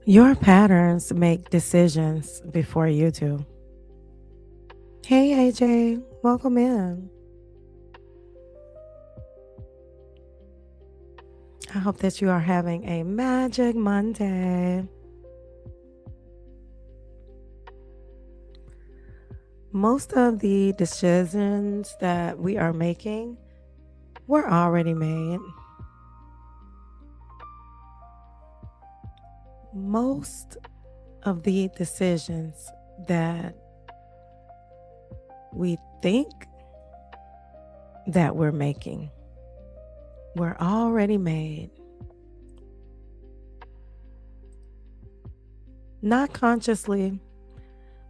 Your patterns make decisions before you do. Hey, AJ, welcome in. I hope that you are having a magic Monday. Most of the decisions that we are making were already made. Most of the decisions that we think that we're making were already made. Not consciously,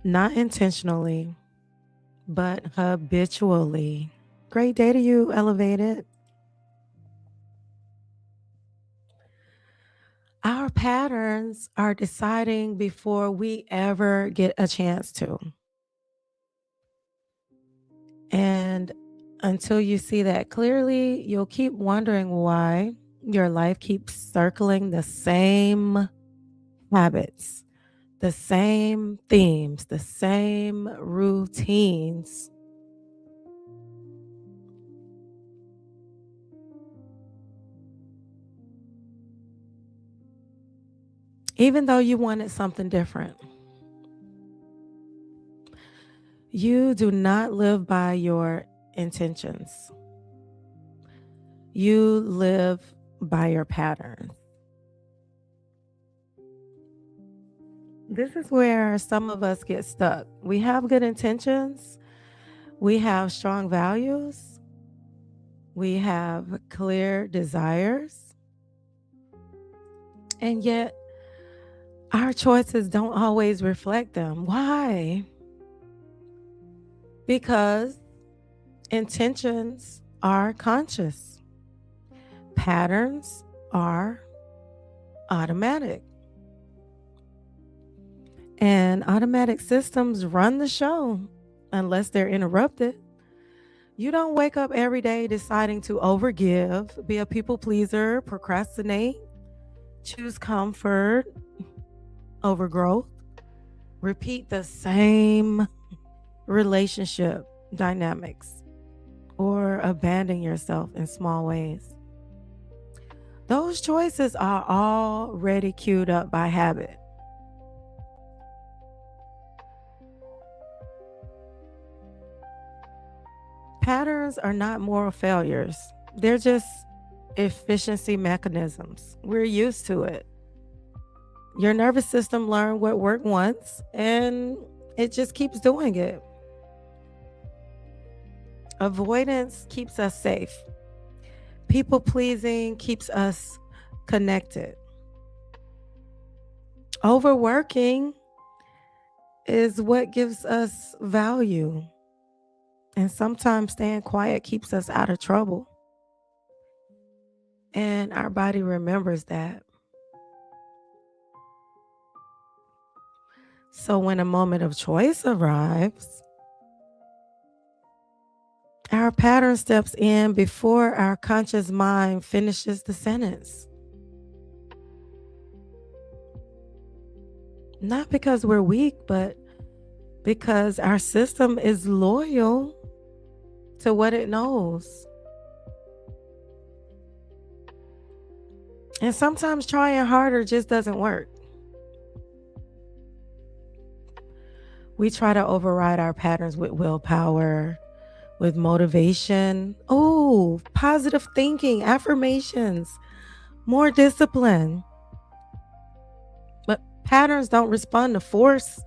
not intentionally, but habitually. Great day to you, Elevated. Our patterns are deciding before we ever get a chance to. And until you see that clearly, you'll keep wondering why your life keeps circling the same habits, the same themes, the same routines. Even though you wanted something different. You do not live by your intentions. You live by your patterns. This is where some of us get stuck. We have good intentions, we have strong values, we have clear desires, and yet our choices don't always reflect them. Why? Because intentions are conscious, patterns are automatic. And automatic systems run the show unless they're interrupted. You don't wake up every day deciding to overgive, be a people pleaser, procrastinate, choose comfort over growth, repeat the same relationship dynamics, or abandon yourself in small ways. Those choices are already queued up by habit. Patterns are not moral failures. They're just efficiency mechanisms. We're used to it. Your nervous system learned what worked once and it just keeps doing it. Avoidance keeps us safe. People pleasing keeps us connected. Overworking is what gives us value. And sometimes staying quiet keeps us out of trouble. And our body remembers that. So when a moment of choice arrives, our pattern steps in before our conscious mind finishes the sentence. Not because we're weak, but because our system is loyal to what it knows. And sometimes trying harder just doesn't work. We try to override our patterns with willpower, with motivation. Oh, positive thinking, affirmations, more discipline. But patterns don't respond to force.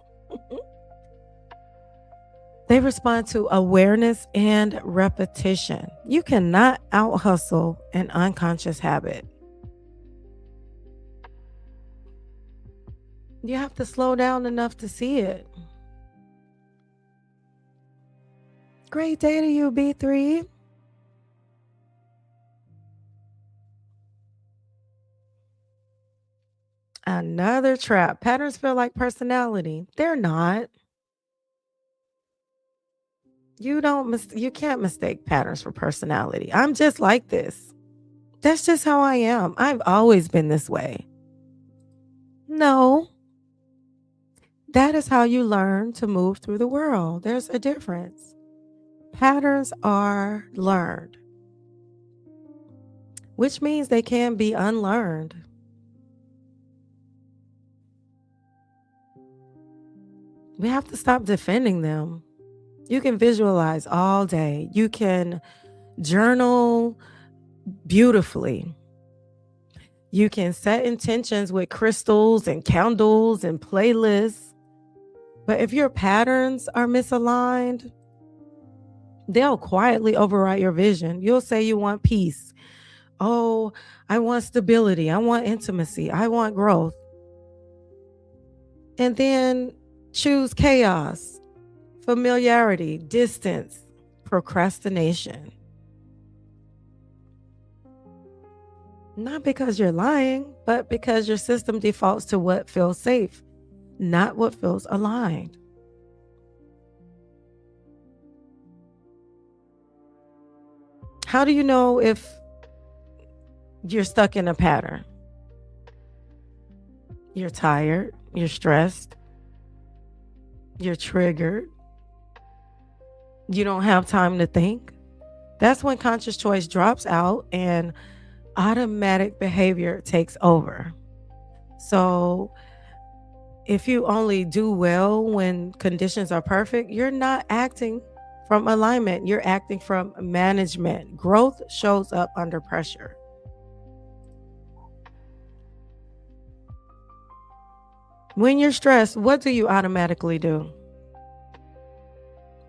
They respond to awareness and repetition. You cannot out hustle an unconscious habit. You have to slow down enough to see it. Great day to you, B3. Another trap. Patterns feel like personality. They're not. You can't mistake patterns for personality. I'm just like this. That's just how I am. I've always been this way. No, that is how you learn to move through the world. There's a difference. Patterns are learned, which means they can be unlearned. We have to stop defending them. You can visualize all day. You can journal beautifully. You can set intentions with crystals and candles and playlists. But if your patterns are misaligned, they'll quietly override your vision. You'll say you want peace. Oh, I want stability. I want intimacy. I want growth. And then choose chaos, familiarity, distance, procrastination. Not because you're lying, but because your system defaults to what feels safe, not what feels aligned. How do you know if you're stuck in a pattern? You're tired, you're stressed, you're triggered, you don't have time to think. That's when conscious choice drops out and automatic behavior takes over. So if you only do well when conditions are perfect, you're not acting from alignment, you're acting from management. Growth shows up under pressure. When you're stressed, what do you automatically do?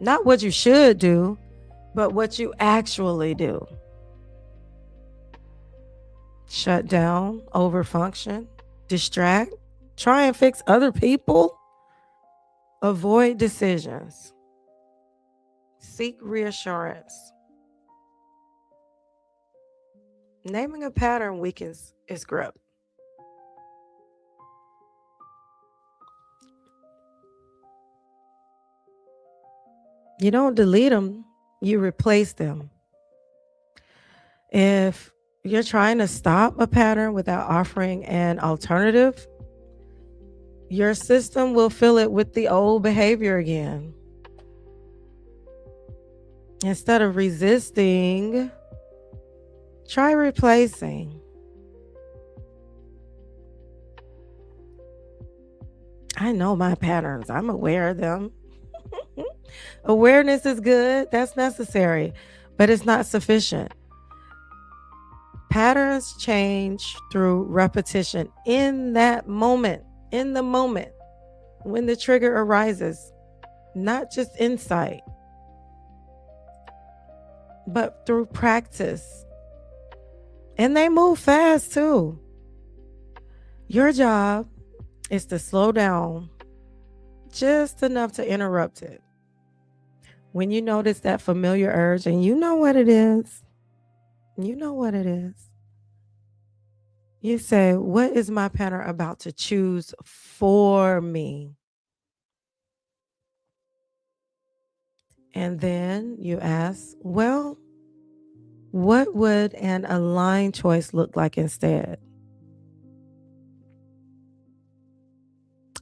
Not what you should do, but what you actually do. Shut down, overfunction, distract, try and fix other people, avoid decisions, seek reassurance. Naming a pattern weakens its grip. You don't delete them, you replace them. If you're trying to stop a pattern without offering an alternative, your system will fill it with the old behavior again. Instead of resisting, try replacing. I know my patterns, I'm aware of them. Awareness is good, that's necessary, but it's not sufficient. Patterns change through repetition in that moment, in the moment when the trigger arises, not just insight, but through practice. And they move fast too. Your job is to slow down just enough to interrupt it. When you notice that familiar urge, and you know what it is, you say, what is my pattern about to choose for me? And then you ask, well, what would an aligned choice look like instead?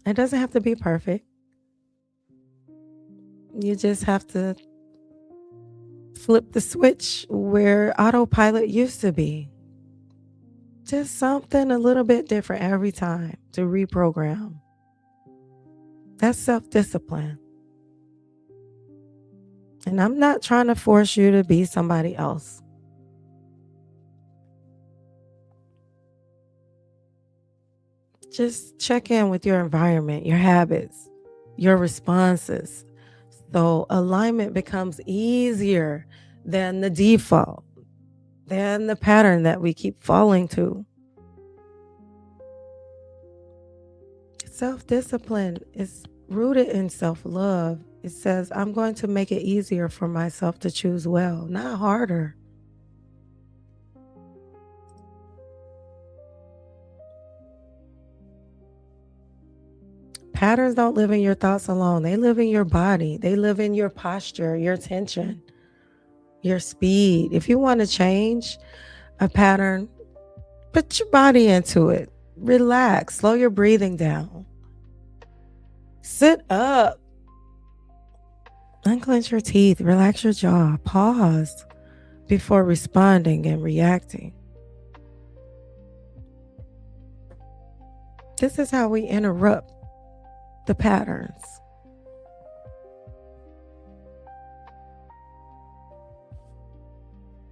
It doesn't have to be perfect. You just have to flip the switch where autopilot used to be. Just something a little bit different every time to reprogram. That's self-discipline. And I'm not trying to force you to be somebody else. Just check in with your environment, your habits, your responses. So alignment becomes easier than the default, than the pattern that we keep falling to. Self-discipline is rooted in self-love. It says, I'm going to make it easier for myself to choose well, not harder. Patterns don't live in your thoughts alone. They live in your body. They live in your posture, your tension, your speed. If you want to change a pattern, put your body into it. Relax, slow your breathing down. Sit up, unclench your teeth, relax your jaw, pause before responding and reacting. This is how we interrupt the patterns.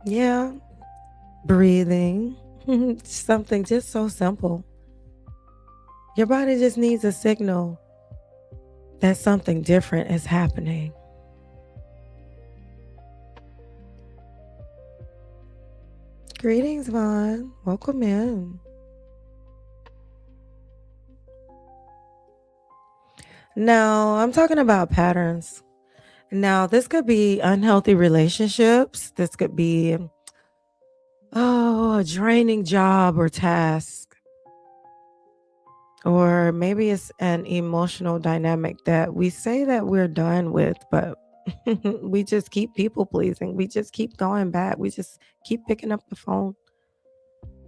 Yeah, breathing, something just so simple. Your body just needs a signal that something different is happening. Greetings, Vaughn. Welcome in. Now, I'm talking about patterns. Now, this could be unhealthy relationships. This could be, a draining job or task. Or maybe it's an emotional dynamic that we say that we're done with, but we just keep people pleasing. We just keep going back. We just keep picking up the phone,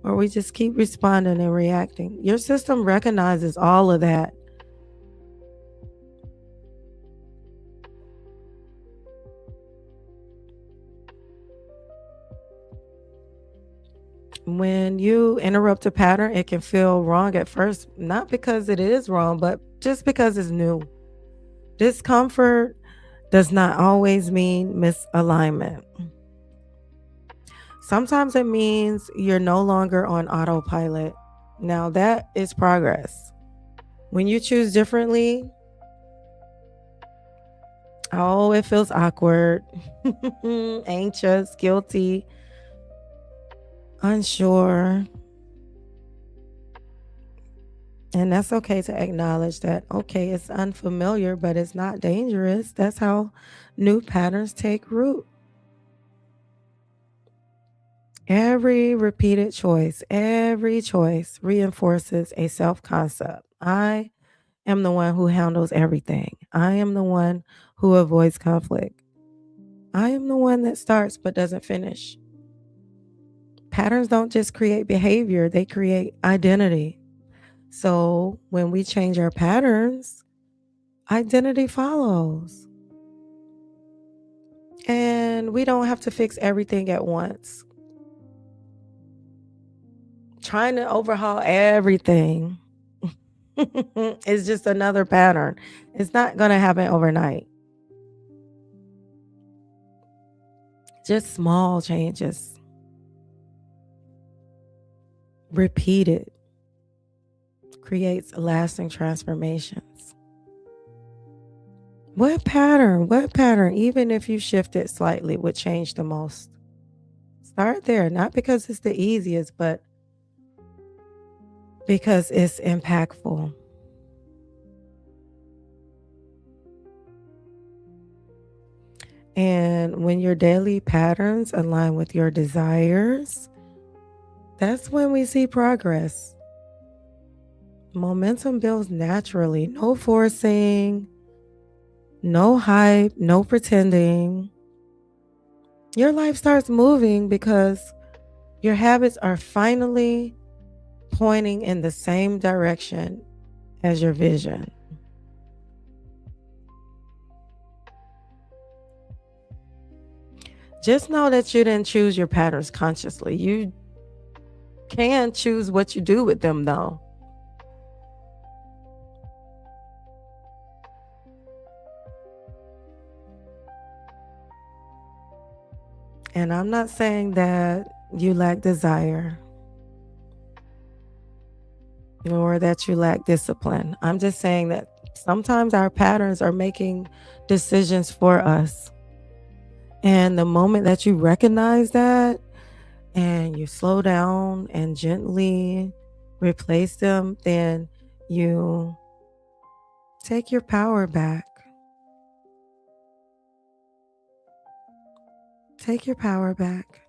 or we just keep responding and reacting. Your system recognizes all of that. When you interrupt a pattern, it can feel wrong at first, not because it is wrong, but just because it's new. Discomfort does not always mean misalignment. Sometimes it means you're no longer on autopilot. Now, that is progress. When you choose differently, oh, it feels awkward, anxious, guilty, unsure. And that's okay to acknowledge that, okay, it's unfamiliar, but it's not dangerous. That's how new patterns take root. Every choice reinforces a self concept. I am the one who handles everything. I am the one who avoids conflict. I am the one that starts but doesn't finish. Patterns don't just create behavior, they create identity. So when we change our patterns, identity follows. And we don't have to fix everything at once. Trying to overhaul everything is just another pattern. It's not going to happen overnight. Just small changes, repeated, creates lasting transformations. What pattern, even if you shift it slightly, would change the most? Start there, not because it's the easiest, but because it's impactful. And when your daily patterns align with your desires, that's when we see progress. Momentum builds naturally, no forcing, no hype, no pretending. Your life starts moving because your habits are finally pointing in the same direction as your vision. Just know that you didn't choose your patterns consciously. You can choose what you do with them, though. And I'm not saying that you lack desire or that you lack discipline. I'm just saying that sometimes our patterns are making decisions for us. And the moment that you recognize that and you slow down and gently replace them, then you take your power back. Take your power back.